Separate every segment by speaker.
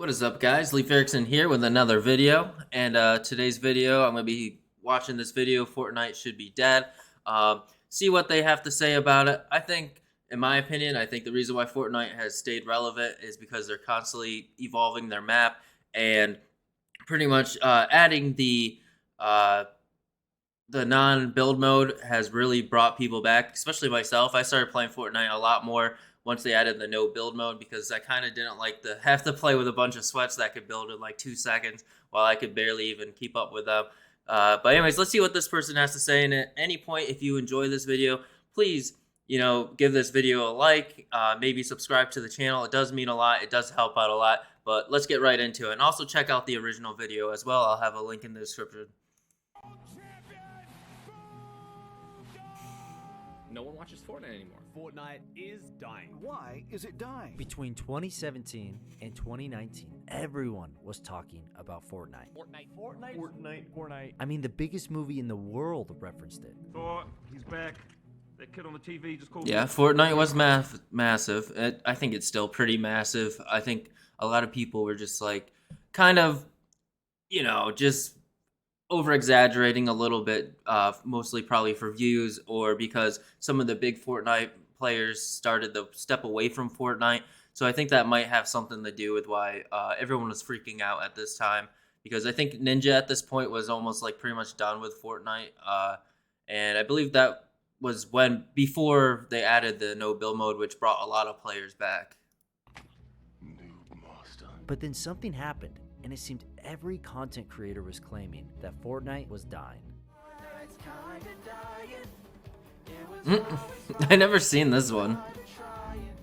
Speaker 1: What is up, guys? LeifErikson here with another video, and today's video, I'm going to be watching this video, Fortnite Should Be Dead, see what they have to say about it. I think, in my opinion, I think the reason why Fortnite has stayed relevant is because they're constantly evolving their map and pretty much adding uh, the non-build mode has really brought people back, especially myself. I started playing Fortnite a lot more once they added the no build mode because I kind of didn't like to have to play with a bunch of sweats that could build in like 2 seconds while I could barely even keep up with them. But anyways, let's see what this person has to say. And at any point, if you enjoy this video, please, give this video a like, maybe subscribe to the channel. It does mean a lot. It does help out a lot. But let's get right into it. And also check out the original video as well. I'll have a link in the description.
Speaker 2: No one watches Fortnite anymore.
Speaker 3: Fortnite is dying.
Speaker 4: Why is it dying?
Speaker 5: Between 2017 and 2019, everyone was talking about Fortnite.
Speaker 3: Fortnite.
Speaker 5: I mean, the biggest movie in the world referenced it.
Speaker 6: Thor, he's back. That kid on the TV just called.
Speaker 1: Yeah, Fortnite was massive. I think it's still pretty massive. I think a lot of people were just like, kind of, just over exaggerating a little bit, mostly probably for views or because some of the big Fortnite players started to step away from Fortnite. So I think that might have something to do with why everyone was freaking out at this time, because I think Ninja at this point was almost like pretty much done with Fortnite. And I believe that was before they added the no build mode, which brought a lot of players back.
Speaker 5: But then something happened, and it seemed every content creator was claiming that Fortnite was dying.
Speaker 1: I never seen this one.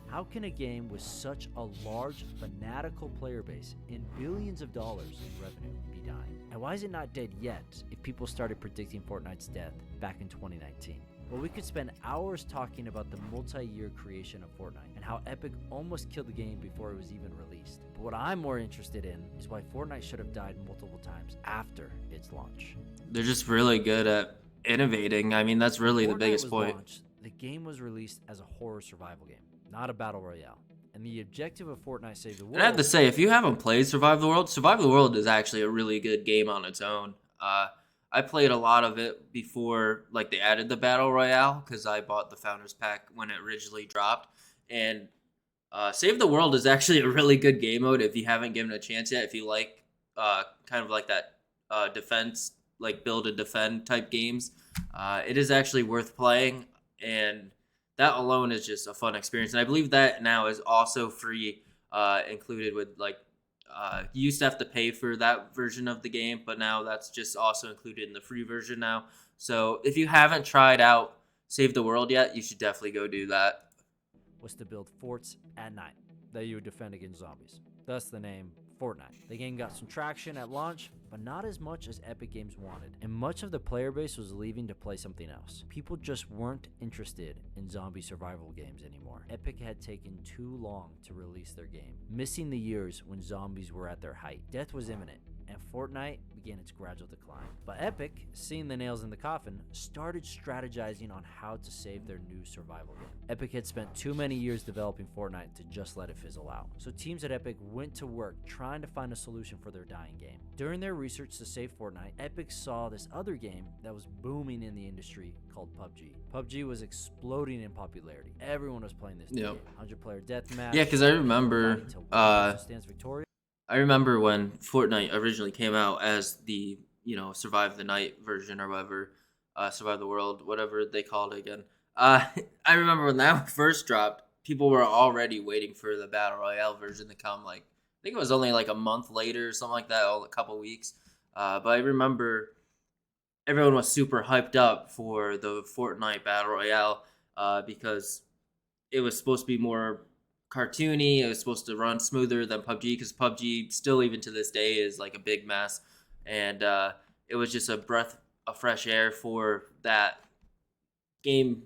Speaker 5: How can a game with such a large, fanatical player base and billions of dollars in revenue be dying? And why is it not dead yet if people started predicting Fortnite's death back in 2019? Well, we could spend hours talking about the multi-year creation of Fortnite and how Epic almost killed the game before it was even released. But what I'm more interested in is why Fortnite should have died multiple times after its launch.
Speaker 1: They're just really good at innovating. I mean, that's really the
Speaker 5: Fortnite
Speaker 1: biggest
Speaker 5: was
Speaker 1: point.
Speaker 5: launched, the game was released as a horror survival game, not a battle royale. And the objective of Fortnite Save the World...
Speaker 1: And I have to say, if you haven't played Survive the World is actually a really good game on its own. I played a lot of it before, like, they added the Battle Royale, because I bought the Founders Pack when it originally dropped. And Save the World is actually a really good game mode if you haven't given it a chance yet. If you like kind of like that defense, like build and defend type games, it is actually worth playing. And that alone is just a fun experience. And I believe that now is also free, included with, like, you used to have to pay for that version of the game, but now that's just also included in the free version now. So if you haven't tried out Save the World yet, you should definitely go do that.
Speaker 5: was to build forts at night that you would defend against zombies. Thus the name Fortnite. The game got some traction at launch, but not as much as Epic Games wanted, and much of the player base was leaving to play something else. People just weren't interested in zombie survival games anymore. Epic had taken too long to release their game, missing the years when zombies were at their height. Death was imminent, and Fortnite began its gradual decline. But Epic, seeing the nails in the coffin, started strategizing on how to save their new survival game. Epic had spent too many years developing Fortnite to just let it fizzle out. So teams at Epic went to work trying to find a solution for their dying game. During their research to save Fortnite, Epic saw this other game that was booming in the industry called PUBG. PUBG was exploding in popularity. Everyone was playing this new game. 100-player deathmatch.
Speaker 1: Yeah, because I remember
Speaker 5: stands victorious.
Speaker 1: I remember when Fortnite originally came out as the, Survive the Night version or whatever, Survive the World, whatever they called it again. I remember when that first dropped, people were already waiting for the Battle Royale version to come. Like, I think it was only like a month later or something like that, a couple weeks. But I remember everyone was super hyped up for the Fortnite Battle Royale because it was supposed to be more cartoony. It was supposed to run smoother than PUBG, because PUBG still even to this day is like a big mess, and it was just a breath of fresh air for that game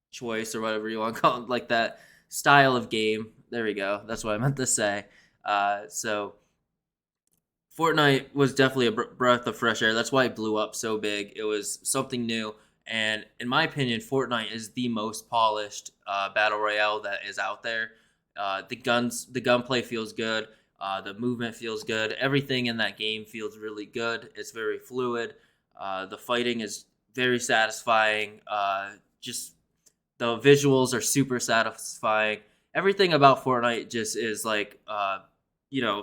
Speaker 1: choice or whatever you want to call it, like that style of game. There we go, that's what I meant to say. So Fortnite was definitely a breath of fresh air. That's why it blew up so big. It was something new. And in my opinion, Fortnite is the most polished battle royale that is out there. The gunplay feels good. The movement feels good. Everything in that game feels really good. It's very fluid. The fighting is very satisfying. Just the visuals are super satisfying. Everything about Fortnite just is like,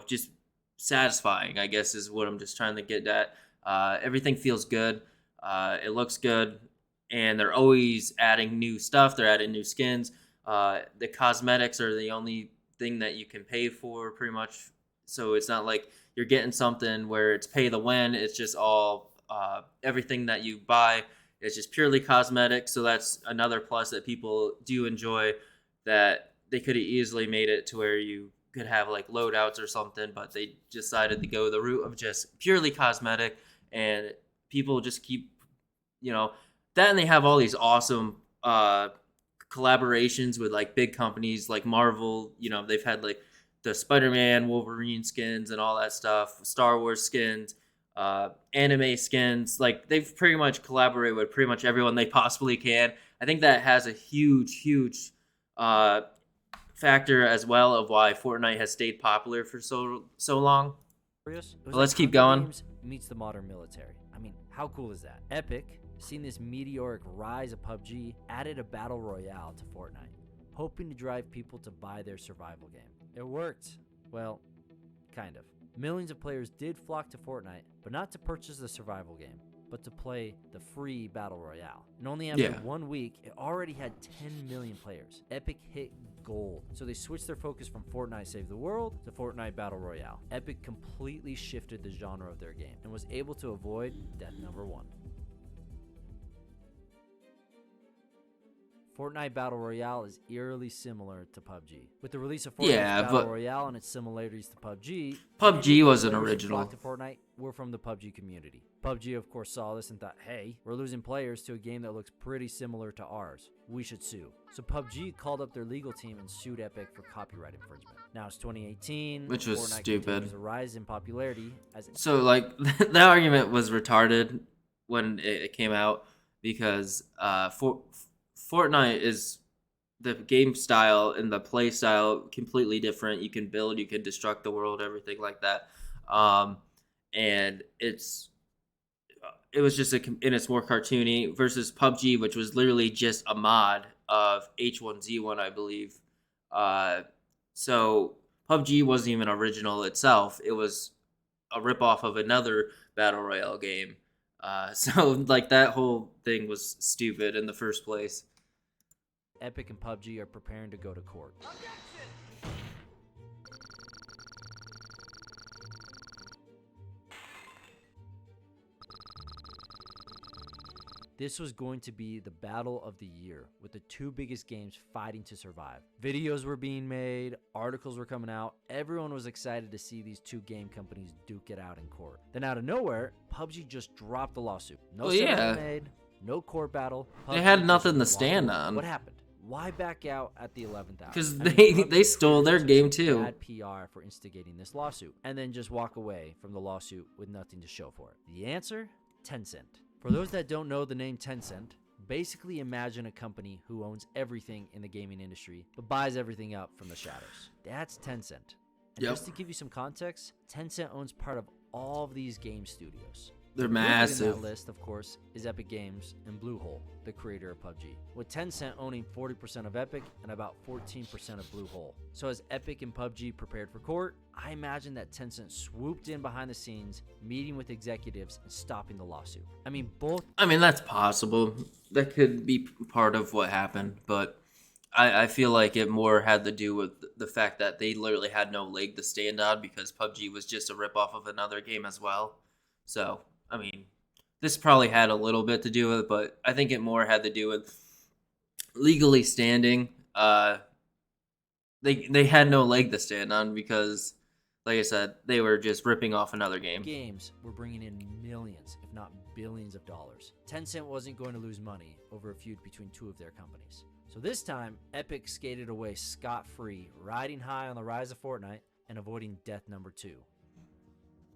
Speaker 1: just satisfying, I guess, is what I'm just trying to get at. Everything feels good. It looks good. And they're always adding new stuff. They're adding new skins. The cosmetics are the only thing that you can pay for, pretty much. So it's not like you're getting something where it's pay to win. It's just all everything that you buy is just purely cosmetic. So that's another plus that people do enjoy, that they could have easily made it to where you could have like loadouts or something, but they decided to go the route of just purely cosmetic, and people just keep, that, and they have all these awesome collaborations with like big companies like Marvel. They've had like the Spider-Man, Wolverine skins and all that stuff, Star Wars skins, anime skins. Like, they've pretty much collaborated with pretty much everyone they possibly can. I think that has a huge factor as well of why Fortnite has stayed popular for so long. But let's keep going.
Speaker 5: Games meets the modern military. I mean, how cool is that? Epic, seeing this meteoric rise of PUBG, added a battle royale to Fortnite, hoping to drive people to buy their survival game. It worked. Well, kind of. Millions of players did flock to Fortnite, but not to purchase the survival game, but to play the free battle royale. And only after 1 week, it already had 10 million players. Epic hit gold, so they switched their focus from Fortnite Save the World to Fortnite Battle Royale. Epic completely shifted the genre of their game and was able to avoid death number 1. Fortnite Battle Royale is eerily similar to PUBG. With the release of Fortnite Battle Royale and its similarities to
Speaker 1: PUBG wasn't original.
Speaker 5: To Fortnite were from the PUBG community. PUBG, of course, saw this and thought, hey, we're losing players to a game that looks pretty similar to ours. We should sue. So PUBG called up their legal team and sued Epic for copyright infringement. Now it's 2018,
Speaker 1: which was
Speaker 5: Fortnite
Speaker 1: stupid.
Speaker 5: Continues to rise in popularity
Speaker 1: so like that argument was retarded when it came out, because Fortnite is the game style and the play style completely different. You can build, you can destruct the world, everything like that. And it was just and it's more cartoony, versus PUBG, which was literally just a mod of H1Z1, I believe. So PUBG wasn't even original itself. It was a ripoff of another battle royale game. So like that whole thing was stupid in the first place.
Speaker 5: Epic and PUBG are preparing to go to court. This was going to be the battle of the year, with the two biggest games fighting to survive. Videos were being made, articles were coming out, everyone was excited to see these two game companies duke it out in court. Then out of nowhere, PUBG just dropped the lawsuit. No settlement made, no court battle.
Speaker 1: PUBG, they had nothing to stand on.
Speaker 5: What happened? Why back out at the 11th hour?
Speaker 1: Because they stole their game too.
Speaker 5: Bad PR for instigating this lawsuit, and then just walk away from the lawsuit with nothing to show for it. The answer? Tencent. For those that don't know the name Tencent, basically imagine a company who owns everything in the gaming industry, but buys everything up from the shadows. That's Tencent. And just to give you some context, Tencent owns part of all of these game studios.
Speaker 1: They're massive.
Speaker 5: In that list, of course, is Epic Games and Bluehole, the creator of PUBG, with Tencent owning 40% of Epic and about 14% of Bluehole. So as Epic and PUBG prepared for court, I imagine that Tencent swooped in behind the scenes, meeting with executives and stopping the lawsuit. I mean, that's possible. That could be part of what happened, but I feel like it more had to do with the fact that they literally had no leg to stand on, because PUBG was just a ripoff of another game as well. So I mean, this probably had a little bit to do with it, but I think it more had to do with legally standing. They had no leg to stand on because, like I said, they were just ripping off another game. Games were bringing in millions, if not billions of dollars. Tencent wasn't going to lose money over a feud between two of their companies. So this time, Epic skated away scot-free, riding high on the rise of Fortnite and avoiding death number 2.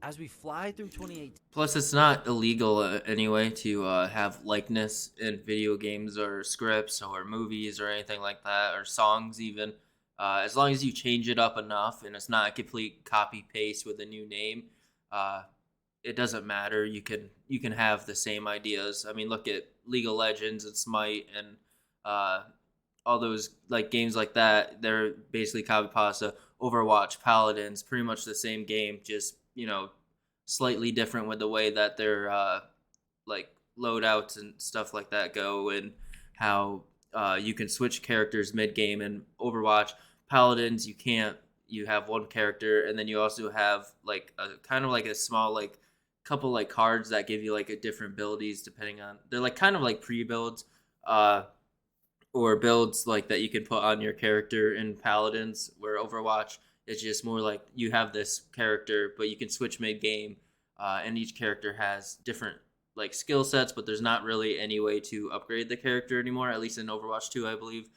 Speaker 5: As we fly through 2018...
Speaker 1: Plus, it's not illegal anyway to have likeness in video games or scripts or movies or anything like that, or songs even. As long as you change it up enough and it's not a complete copy paste with a new name, uh, it doesn't matter. You can have the same ideas. I mean, look at League of Legends and Smite and uh, all those like games like that. They're basically copy pasta. Overwatch, Paladins, pretty much the same game, just slightly different with the way that their like loadouts and stuff like that go, and how you can switch characters mid game. And Overwatch, Paladins, you can't. You have one character, and then you also have like a kind of like a small like couple like cards that give you like a different abilities depending on. They're like kind of like pre builds. Or builds like that you can put on your character in Paladins, where Overwatch is just more like you have this character, but you can switch mid game, and each character has different like skill sets, but there's not really any way to upgrade the character anymore. At least in Overwatch 2, I believe,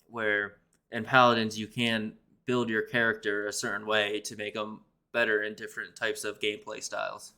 Speaker 1: where in Paladins you can build your character a certain way to make them better in different types of gameplay styles.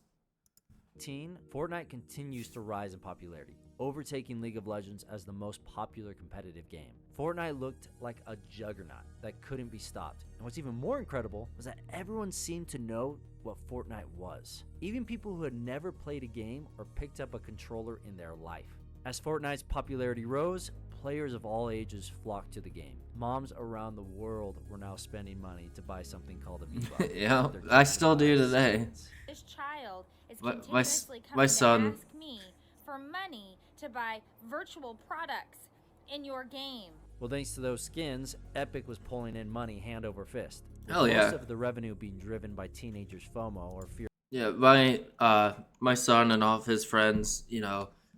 Speaker 5: Fortnite continues to rise in popularity, overtaking League of Legends as the most popular competitive game. Fortnite looked like a juggernaut that couldn't be stopped. And what's even more incredible was that everyone seemed to know what Fortnite was. Even people who had never played a game or picked up a controller in their life. As Fortnite's popularity rose, players of all ages flocked to the game. Moms around the world were now spending money to buy something called a V-Buck.
Speaker 1: Yeah, I still do today.
Speaker 4: This child is
Speaker 1: My- my
Speaker 4: continuously
Speaker 1: my
Speaker 4: coming
Speaker 1: son-
Speaker 4: to ask me for money to buy virtual products in your game.
Speaker 5: Well, thanks to those skins, Epic was pulling in money hand over fist. With
Speaker 1: Hell yeah.
Speaker 5: Most of the revenue being driven by teenagers' FOMO or fear.
Speaker 1: Yeah, my son and all of his friends,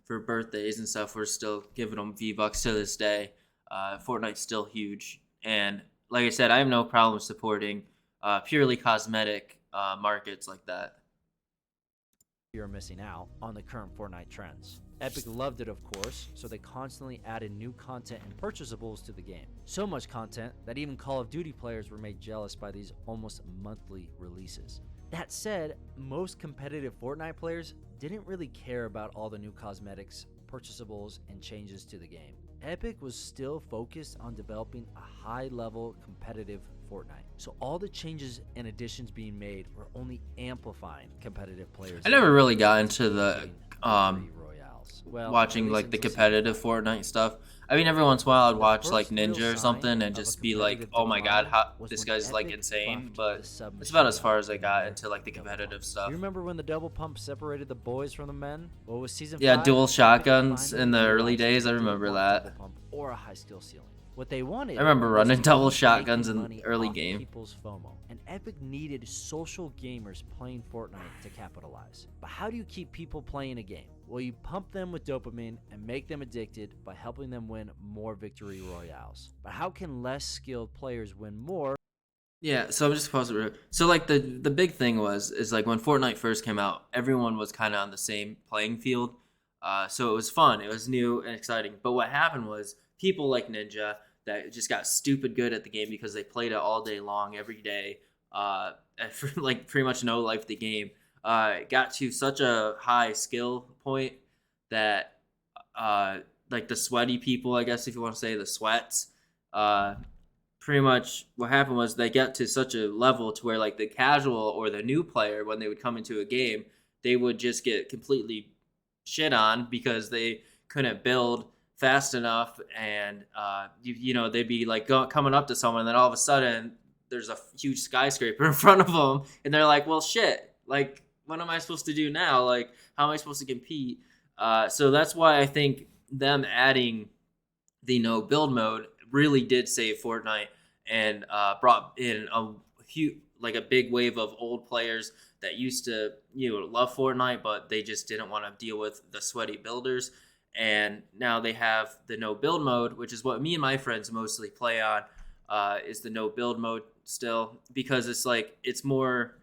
Speaker 1: for birthdays and stuff, we're still giving them V-Bucks to this day. Fortnite's still huge, and like I said, I have no problem supporting purely cosmetic markets like that.
Speaker 5: You're missing out on the current Fortnite trends. Epic loved it, of course, so they constantly added new content and purchasables to the game. So much content that even Call of Duty players were made jealous by these almost monthly releases. That said, most competitive Fortnite players didn't really care about all the new cosmetics, purchasables, and changes to the game. Epic was still focused on developing a high-level competitive Fortnite. So all the changes and additions being made were only amplifying competitive players.
Speaker 1: I never really got into the
Speaker 5: royales. Well,
Speaker 1: watching
Speaker 5: at least
Speaker 1: like the
Speaker 5: until
Speaker 1: competitive
Speaker 5: season
Speaker 1: Fortnite stuff. I mean, every once in a while I'd watch
Speaker 5: first
Speaker 1: like
Speaker 5: real
Speaker 1: Ninja or
Speaker 5: sign
Speaker 1: something and
Speaker 5: of a
Speaker 1: just be like,
Speaker 5: competitive
Speaker 1: oh my god,
Speaker 5: decline
Speaker 1: how
Speaker 5: was
Speaker 1: this
Speaker 5: when
Speaker 1: guy's like
Speaker 5: Epic
Speaker 1: insane.
Speaker 5: buffed
Speaker 1: But
Speaker 5: the submachine
Speaker 1: that's about as
Speaker 5: gun
Speaker 1: far as I
Speaker 5: in
Speaker 1: got
Speaker 5: the
Speaker 1: into like the
Speaker 5: double
Speaker 1: competitive
Speaker 5: pump.
Speaker 1: stuff.
Speaker 5: You remember when the double pump separated the boys from the men? What was season
Speaker 1: Yeah,
Speaker 5: 5?
Speaker 1: dual
Speaker 5: Epic
Speaker 1: shotguns
Speaker 5: finally
Speaker 1: in the early
Speaker 5: realized
Speaker 1: days, I
Speaker 5: they didn't
Speaker 1: remember
Speaker 5: want
Speaker 1: that.
Speaker 5: double pump or a high skill ceiling. What they wanted.
Speaker 1: I remember
Speaker 5: was
Speaker 1: running
Speaker 5: to
Speaker 1: double
Speaker 5: keep
Speaker 1: shotguns
Speaker 5: making
Speaker 1: in
Speaker 5: money
Speaker 1: early
Speaker 5: off
Speaker 1: game.
Speaker 5: People's FOMO. And Epic needed social gamers playing Fortnite to capitalize. But how do you keep people playing a game? Well, you pump them with dopamine and make them addicted by helping them win more victory royales. But how can less skilled players win more?
Speaker 1: Yeah, so I'm just pausing. So like the big thing is like when Fortnite first came out, everyone was kind of on the same playing field. So it was fun, it was new and exciting. But what happened was people like Ninja that just got stupid good at the game because they played it all day long, every day, for like pretty much no life the game. Got to such a high skill point that like the sweaty people, I guess if you want to say the sweats, pretty much what happened was they got to such a level to where like the casual or the new player, when they would come into a game, they would just get completely shit on because they couldn't build fast enough, and they'd be like coming up to someone, and then all of a sudden there's a huge skyscraper in front of them, and they're like, well shit, like what am I supposed to do now? Like how am I supposed to compete? So that's why I think them adding the no build mode really did save Fortnite, and brought in a huge, like a big wave of old players that used to love Fortnite, but they just didn't want to deal with the sweaty builders. And now they have the no build mode, which is what me and my friends mostly play on, is the no build mode still, because it's like it's more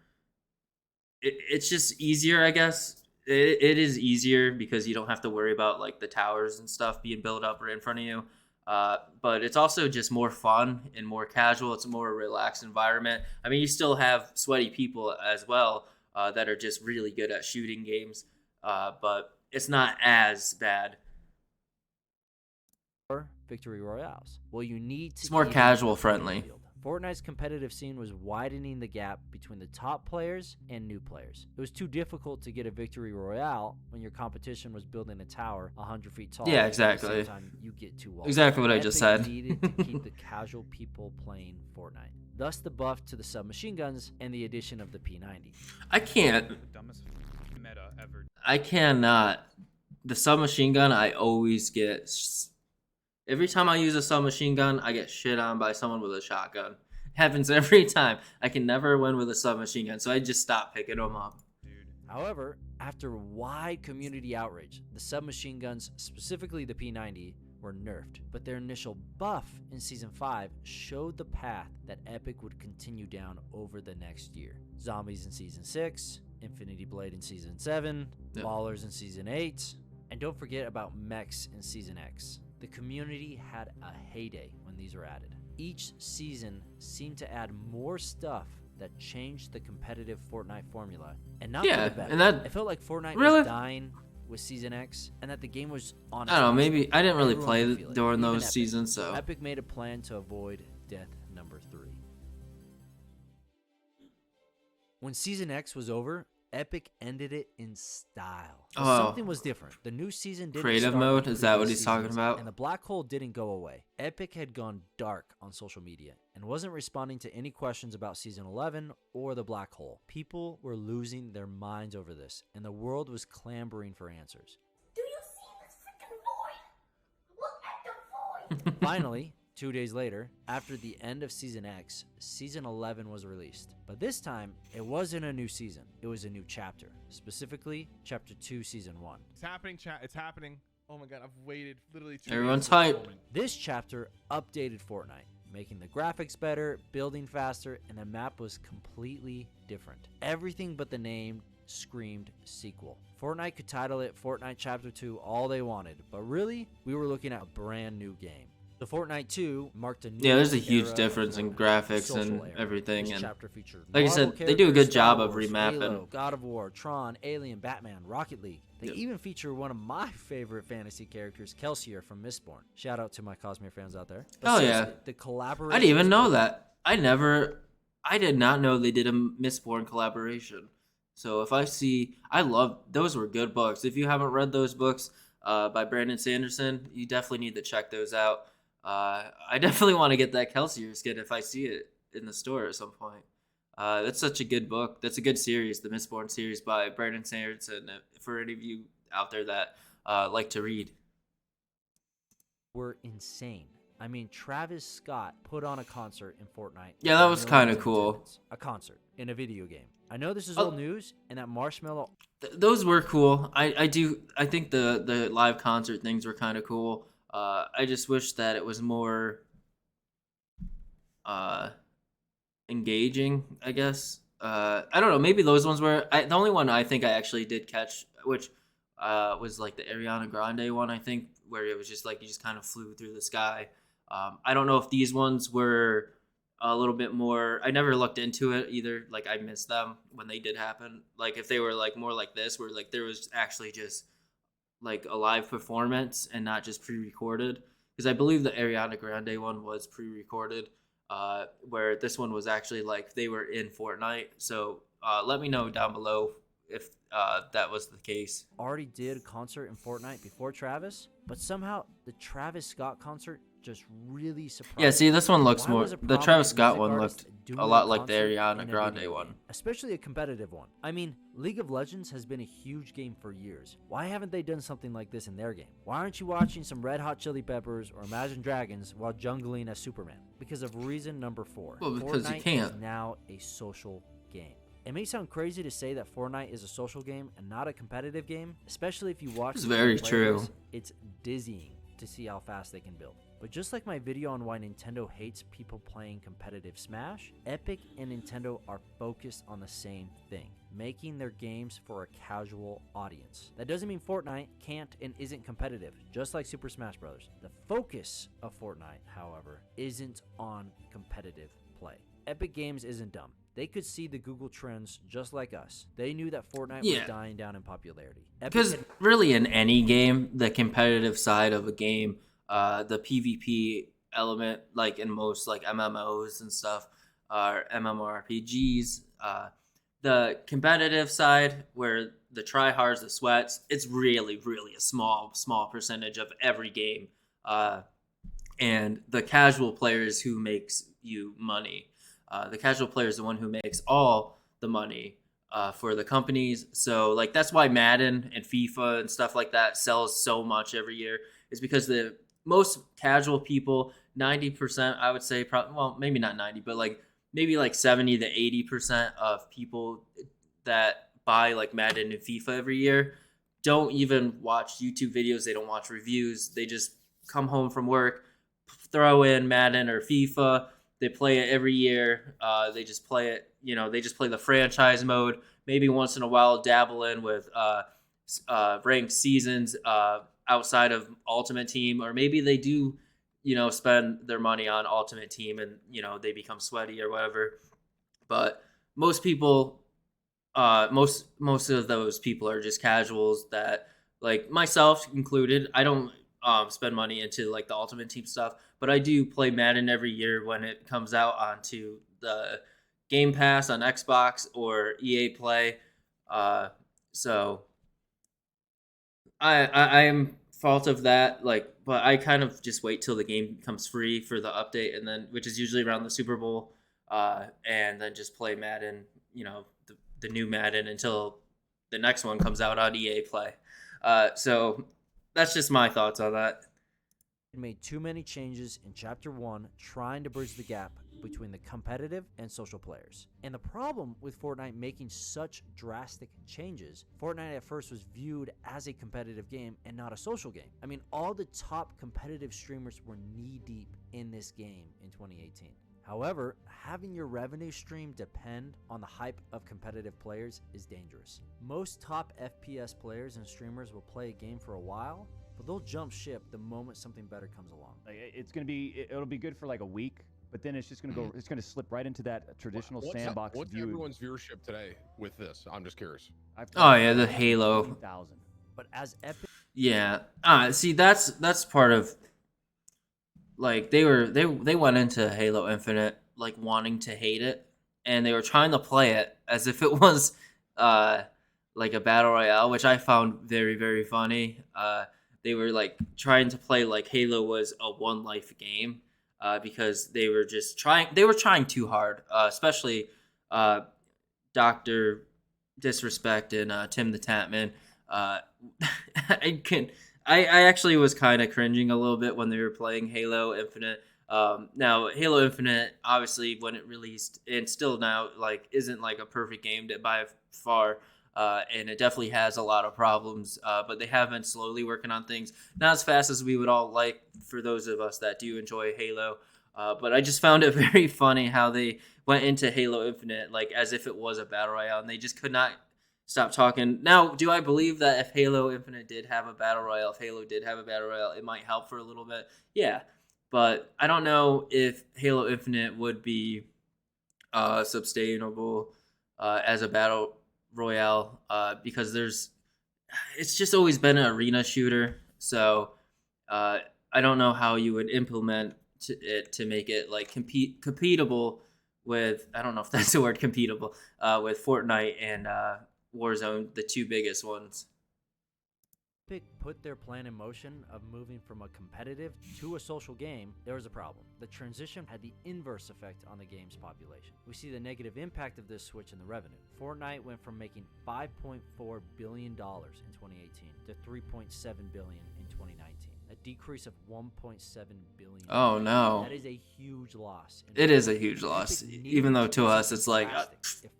Speaker 1: it's just easier, I guess. It is easier because you don't have to worry about like the towers and stuff being built up right in front of you. But it's also just more fun and more casual. It's a more relaxed environment. I mean, you still have sweaty people as well that are just really good at shooting games, but it's not as bad.
Speaker 5: victory royales. Well, you need to
Speaker 1: It's more
Speaker 5: keep it
Speaker 1: casual
Speaker 5: on the playing
Speaker 1: friendly.
Speaker 5: field. Fortnite's competitive scene was widening the gap between the top players and new players. It was too difficult to get a victory royale when your competition was building a tower 100 feet tall.
Speaker 1: Yeah,
Speaker 5: At the
Speaker 1: exactly.
Speaker 5: same time, you get too old.
Speaker 1: Exactly what I just
Speaker 5: Epic
Speaker 1: said.
Speaker 5: needed to keep the casual people playing Fortnite. Thus the buff to the submachine guns and the addition of the P90.
Speaker 1: I can't.
Speaker 3: The dumbest meta ever.
Speaker 1: I cannot. The submachine gun, I always get. Every time I use a submachine gun, I get shit on by someone with a shotgun. Happens every time. I can never win with a submachine gun, so I just stop picking them up.
Speaker 5: However, after wide community outrage, the submachine guns, specifically the P90, were nerfed, but their initial buff in Season 5 showed the path that Epic would continue down over the next year. Zombies in Season 6, Infinity Blade in Season 7,
Speaker 1: Yep.
Speaker 5: Ballers in Season 8, and don't forget about mechs in Season X. The community had a heyday when these were added. Each season seemed to add more stuff that changed the competitive Fortnite formula, and not
Speaker 1: Yeah,
Speaker 5: for the better.
Speaker 1: and that-
Speaker 5: it felt like Fortnite
Speaker 1: Really?
Speaker 5: was dying with Season X, and that the game was on its
Speaker 1: I don't know.
Speaker 5: last
Speaker 1: Maybe
Speaker 5: leg.
Speaker 1: I didn't really
Speaker 5: Everyone
Speaker 1: play
Speaker 5: could feel it,
Speaker 1: during
Speaker 5: even
Speaker 1: those
Speaker 5: Epic.
Speaker 1: seasons, so
Speaker 5: Epic made a plan to avoid death number 3. When Season X was over, Epic ended it in style. But
Speaker 1: Oh.
Speaker 5: something was different. The new season didn't
Speaker 1: Creative
Speaker 5: start
Speaker 1: mode?
Speaker 5: like
Speaker 1: Is that what
Speaker 5: previous
Speaker 1: he's talking
Speaker 5: seasons,
Speaker 1: about?
Speaker 5: And the black hole didn't go away. Epic had gone dark on social media and wasn't responding to any questions about Season 11 or the black hole. People were losing their minds over this, and the world was clamoring for answers.
Speaker 7: Do you see this freaking void? Look at the void!
Speaker 5: Finally, 2 days later, after the end of Season X, Season 11 was released. But this time, it wasn't a new season. It was a new chapter. Specifically, Chapter 2, Season 1.
Speaker 8: It's happening, chat. It's happening. Oh my god, I've waited literally 2
Speaker 1: Everyone's
Speaker 8: days for this
Speaker 1: hyped.
Speaker 8: moment.
Speaker 5: This chapter updated Fortnite, making the graphics better, building faster, and the map was completely different. Everything but the name screamed sequel. Fortnite could title it Fortnite Chapter 2 all they wanted, but really, we were looking at a brand new game. The Fortnite 2 marked a new
Speaker 1: Yeah, there's a huge
Speaker 5: era of
Speaker 1: difference in
Speaker 5: Fortnite,
Speaker 1: graphics
Speaker 5: social
Speaker 1: and
Speaker 5: era.
Speaker 1: everything,
Speaker 5: This
Speaker 1: and
Speaker 5: chapter featured
Speaker 1: like I
Speaker 5: Marvel
Speaker 1: said, they do a good
Speaker 5: characters,
Speaker 1: job
Speaker 5: Star
Speaker 1: of
Speaker 5: Wars,
Speaker 1: remapping.
Speaker 5: Halo, God of War, Tron, Alien, Batman, Rocket League. They
Speaker 1: Yep.
Speaker 5: even feature one of my favorite fantasy characters, Kelsier from Mistborn. Shout out to my Cosmere fans out there. But
Speaker 1: Oh, yeah.
Speaker 5: seriously, the collaboration.
Speaker 1: I didn't even
Speaker 5: was
Speaker 1: know
Speaker 5: perfect.
Speaker 1: that. I did not know they did a Mistborn collaboration. So if I see, I love, those were good books. If you haven't read those books by Brandon Sanderson, you definitely need to check those out. I definitely want to get that Kelsier skin if I see it in the store at some point. That's such a good book. That's a good series, the Mistborn series by Brandon Sanderson. For any of you out there that like to read.
Speaker 5: Were insane. I mean, Travis Scott put on a concert in Fortnite.
Speaker 1: Yeah, that
Speaker 5: with
Speaker 1: was
Speaker 5: millions
Speaker 1: kinda
Speaker 5: in
Speaker 1: cool.
Speaker 5: attendance. A concert in a video game. I know this is
Speaker 1: Oh.
Speaker 5: old news, and that Marshmallow.
Speaker 1: Those were cool. I think the live concert things were kind of cool. I just wish that it was more engaging, I guess. I don't know, maybe those ones were the only one I think I actually did catch, which was like the Ariana Grande one, I think, where it was just like you just kind of flew through the sky. I don't know if these ones were a little bit more. I never looked into it either. Like I missed them when they did happen. Like if they were like more like this, where like there was actually just like a live performance and not just pre-recorded. Because I believe the Ariana Grande one was pre-recorded, where this one was actually like they were in Fortnite. So let me know down below if that was the case.
Speaker 5: Already did a concert in Fortnite before Travis, but somehow the Travis Scott concert just really surprised
Speaker 1: Yeah, see, this one looks
Speaker 5: Why
Speaker 1: more.
Speaker 5: was a
Speaker 1: The
Speaker 5: prominent
Speaker 1: Travis Scott
Speaker 5: music
Speaker 1: one
Speaker 5: artist
Speaker 1: looked
Speaker 5: doing
Speaker 1: a lot like the
Speaker 5: concert
Speaker 1: Ariana
Speaker 5: in a
Speaker 1: Grande
Speaker 5: video
Speaker 1: one.
Speaker 5: game? Especially a competitive one. I mean, League of Legends has been a huge game for years. Why haven't they done something like this in their game? Why aren't you watching some Red Hot Chili Peppers or Imagine Dragons while jungling as Superman? Because of reason number 4.
Speaker 1: Well, because you
Speaker 5: Fortnite
Speaker 1: can't.
Speaker 5: is now a social game. It may sound crazy to say that Fortnite is a social game and not a competitive game, especially if you watch
Speaker 1: It's
Speaker 5: the
Speaker 1: very
Speaker 5: players.
Speaker 1: true.
Speaker 5: It's dizzying to see how fast they can build. But just like my video on why Nintendo hates people playing competitive Smash, Epic and Nintendo are focused on the same thing, making their games for a casual audience. That doesn't mean Fortnite can't and isn't competitive, just like Super Smash Bros. The focus of Fortnite, however, isn't on competitive play. Epic Games isn't dumb. They could see the Google trends just like us. They knew that Fortnite
Speaker 1: Yeah.
Speaker 5: was dying down in popularity. Epic
Speaker 1: Because
Speaker 5: had
Speaker 1: really, in any game, the competitive side of a game the PvP element, like in most like MMOs and stuff, or MMORPGs. The competitive side, where the tryhards, the sweats, it's really, really a small percentage of every game. And the casual players who makes you money. The casual player is the one who makes all the money for the companies. So like that's why Madden and FIFA and stuff like that sells so much every year. Is because the most casual people, 90%, I would say, probably, well, maybe not 90, but like maybe like 70 to 80% of people that buy like Madden and FIFA every year don't even watch YouTube videos. They don't watch reviews. They just come home from work, throw in Madden or FIFA. They play it every year. They just play it. They just play the franchise mode. Maybe once in a while, dabble in with ranked seasons outside of Ultimate Team, or maybe they do, spend their money on Ultimate Team and they become sweaty or whatever. But most people, most of those people are just casuals that, like myself included. I don't spend money into like the Ultimate Team stuff, but I do play Madden every year when it comes out onto the Game Pass on Xbox or EA Play. So I am fault of that, like, but I kind of just wait till the game becomes free for the update, and then which is usually around the Super Bowl, and then just play Madden, the new Madden until the next one comes out on EA Play. So that's just my thoughts on that.
Speaker 5: It made too many changes in Chapter 1 trying to bridge the gap between the competitive and social players. And the problem with Fortnite making such drastic changes, Fortnite at first was viewed as a competitive game and not a social game. I mean, all the top competitive streamers were knee-deep in this game in 2018. However, having your revenue stream depend on the hype of competitive players is dangerous. Most top FPS players and streamers will play a game for a while, but they'll jump ship the moment something better comes along.
Speaker 9: Like, it'll be good for like a week, but then it's just gonna go. It's gonna slip right into that traditional sandbox
Speaker 10: what's
Speaker 9: view.
Speaker 10: everyone's viewership today with this? I'm just curious.
Speaker 1: Oh yeah, the Halo.
Speaker 9: 20,000.
Speaker 5: But as Epic,
Speaker 1: Yeah. See, that's part of, like, they went into Halo Infinite like wanting to hate it, and they were trying to play it as if it was like a battle royale, which I found very, very funny. They were like trying to play like Halo was a one life game, because they were trying too hard, especially Dr. Disrespect and Tim the Tatman. I actually was kind of cringing a little bit when they were playing Halo Infinite. Now Halo Infinite, obviously, when it released, and still now, like, isn't like a perfect game by far. And it definitely has a lot of problems, but they have been slowly working on things. Not as fast as we would all like, for those of us that do enjoy Halo. But I just found it very funny how they went into Halo Infinite like as if it was a battle royale, and they just could not stop talking. Now, do I believe that if Halo Infinite did have a battle royale, if Halo did have a battle royale, it might help for a little bit? Yeah, but I don't know if Halo Infinite would be sustainable as a battle royale, because it's just always been an arena shooter. So I don't know how you would implement it to make it like competable with, I don't know if that's the word, competable, with Fortnite and Warzone, the two biggest ones.
Speaker 5: Epic put their plan in motion of moving from a competitive to a social game, there was a problem. The transition had the inverse effect on the game's population. We see the negative impact of this switch in the revenue. Fortnite went from making $5.4 billion in 2018 to $3.7 billion in 2019. A decrease of $1.7 billion.
Speaker 1: Oh no.
Speaker 5: That is a huge loss.
Speaker 1: It is a huge loss, even though to us it's like,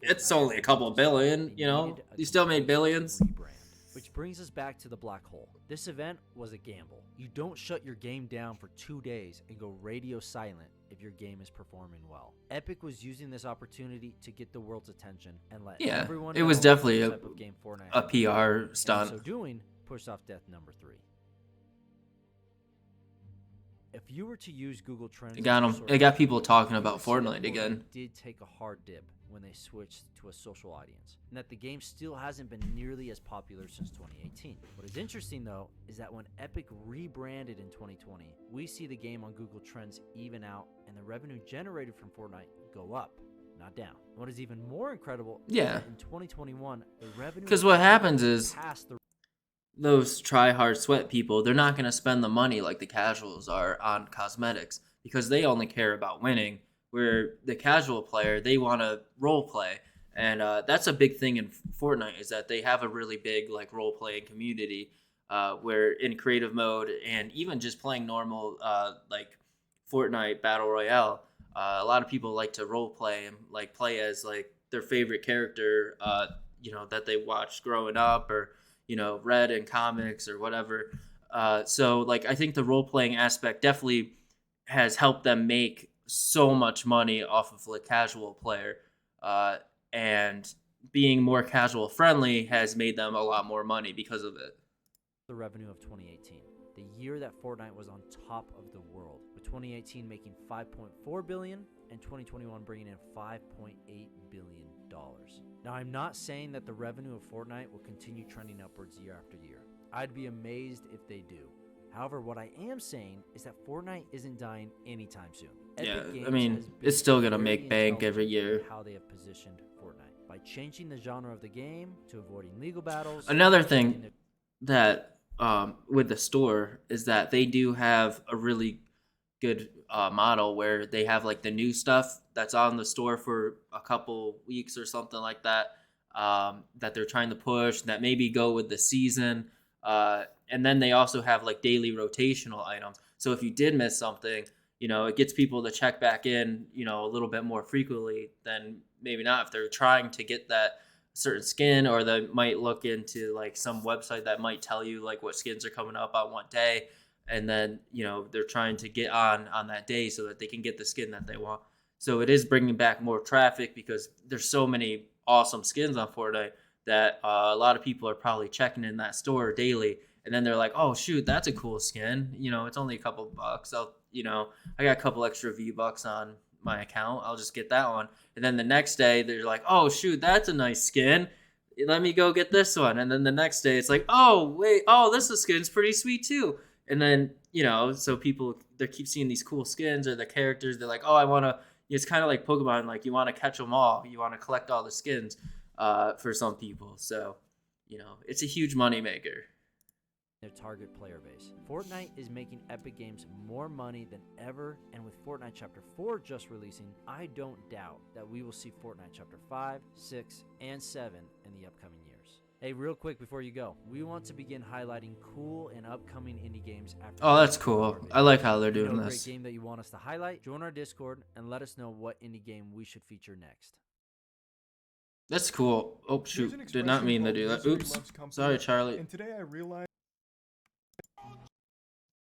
Speaker 1: it's only a couple billion, you still made billions.
Speaker 5: Which brings us back to the black hole. This event was a gamble. You don't shut your game down for 2 days and go radio silent if your game is performing well. Epic was using this opportunity to get the world's attention and let everyone know
Speaker 1: it was definitely
Speaker 5: the type of game Fortnite
Speaker 1: a PR stunt.
Speaker 5: And so doing pushed off death number 3. If you were to use Google Trends,
Speaker 1: It got
Speaker 5: as
Speaker 1: 'em-
Speaker 5: your
Speaker 1: it
Speaker 5: source
Speaker 1: got
Speaker 5: for
Speaker 1: people
Speaker 5: news,
Speaker 1: talking
Speaker 5: you
Speaker 1: about
Speaker 5: would see that
Speaker 1: Fortnite again.
Speaker 5: did take a hard dip when they switched to a social audience, and that the game still hasn't been nearly as popular since 2018. What is interesting though is that when Epic rebranded in 2020, we see the game on Google Trends even out and the revenue generated from Fortnite go up, not down. What is even more incredible is
Speaker 1: Yeah.
Speaker 5: that in 2021, the revenue
Speaker 1: Because what happens is
Speaker 5: passed the
Speaker 1: those try hard sweat people, they're not going to spend the money like the casuals are on cosmetics because they only care about winning. Where the casual player, they want to role play, and that's a big thing in Fortnite is that they have a really big like role playing community where in creative mode and even just playing normal like Fortnite battle royale, a lot of people like to role play and like play as like their favorite character, that they watched growing up or read in comics or whatever. So like I think the role playing aspect definitely has helped them make so much money off of the casual player, and being more casual friendly has made them a lot more money because of it.
Speaker 5: the revenue of 2018, the year that Fortnite was on top of the world, with 2018 making $5.4 billion and 2021 bringing in $5.8 billion. Now, I'm not saying that the revenue of Fortnite will continue trending upwards year after year. I'd be amazed if they do. However, what I am saying is that Fortnite isn't dying anytime soon.
Speaker 1: Yeah,
Speaker 5: Epic Games
Speaker 1: I mean,
Speaker 5: has been
Speaker 1: it's still gonna
Speaker 5: very
Speaker 1: make bank every
Speaker 5: intelligent
Speaker 1: year.
Speaker 5: in how they have positioned Fortnite by changing the genre of the game to avoiding legal battles.
Speaker 1: Another
Speaker 5: shifting
Speaker 1: thing that with the store is that they do have a really good model where they have like the new stuff that's on the store for a couple weeks or something like that, that they're trying to push that maybe go with the season, and then they also have like daily rotational items, so if you did miss something, it gets people to check back in a little bit more frequently than maybe not if they're trying to get that certain skin, or they might look into like some website that might tell you like what skins are coming up on what day, and then they're trying to get on that day so that they can get the skin that they want. So it is bringing back more traffic because there's so many awesome skins on Fortnite that a lot of people are probably checking in that store daily, and then they're like, oh shoot, that's a cool skin, it's only a couple bucks, I got a couple extra V-Bucks on my account, I'll just get that one. And then the next day they're like, oh shoot, that's a nice skin, let me go get this one. And then the next day it's like, oh wait, oh, this skin's pretty sweet too. And then so people, they keep seeing these cool skins or the characters, they're like, oh, I want to, it's kind of like Pokemon, like you want to catch them all, you want to collect all the skins, for some people. So it's a huge money maker.
Speaker 5: Their target player base. Fortnite is making Epic Games more money than ever, and with Fortnite Chapter 4 just releasing, I don't doubt that we will see Fortnite Chapter 5, 6, and 7 in the upcoming years. Hey, real quick before you go, we want to begin highlighting cool and upcoming indie games after.
Speaker 1: Oh, that's cool. I like how they're
Speaker 5: If you
Speaker 1: doing
Speaker 5: know a
Speaker 1: this.
Speaker 5: great game that you want us to highlight, join our Discord and let us know what indie game we should feature next.
Speaker 1: That's cool. Oh shoot, did not mean to do that. Oops, sorry Charlie.
Speaker 8: And today I realized.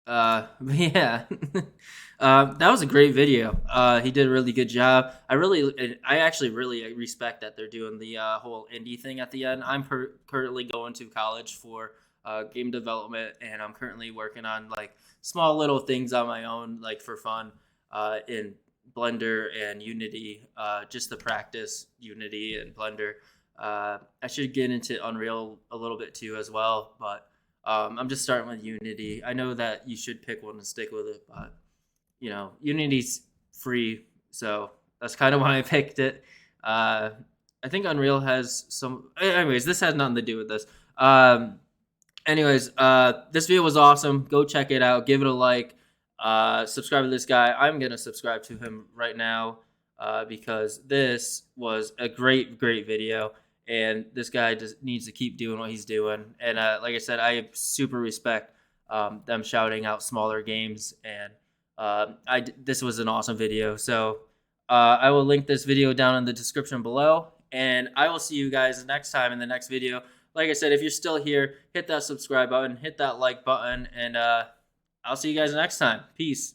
Speaker 1: Yeah. That was a great video. He did a really good job. I actually really respect that they're doing the whole indie thing at the end. I'm currently going to college for game development, and I'm currently working on like small little things on my own, like for fun, in Blender and Unity, just to practice Unity and Blender. I should get into Unreal a little bit too as well, but I'm just starting with Unity. I know that you should pick one and stick with it, but Unity's free, so that's kind of why I picked it. I think Unreal has some. Anyways, this has nothing to do with this. This video was awesome. Go check it out. Give it a like. Subscribe to this guy. I'm gonna subscribe to him right now because this was a great video. And this guy just needs to keep doing what he's doing. And like I said, I super respect them shouting out smaller games. And this was an awesome video. So I will link this video down in the description below. And I will see you guys next time in the next video. Like I said, if you're still here, hit that subscribe button, hit that like button, and I'll see you guys next time. Peace.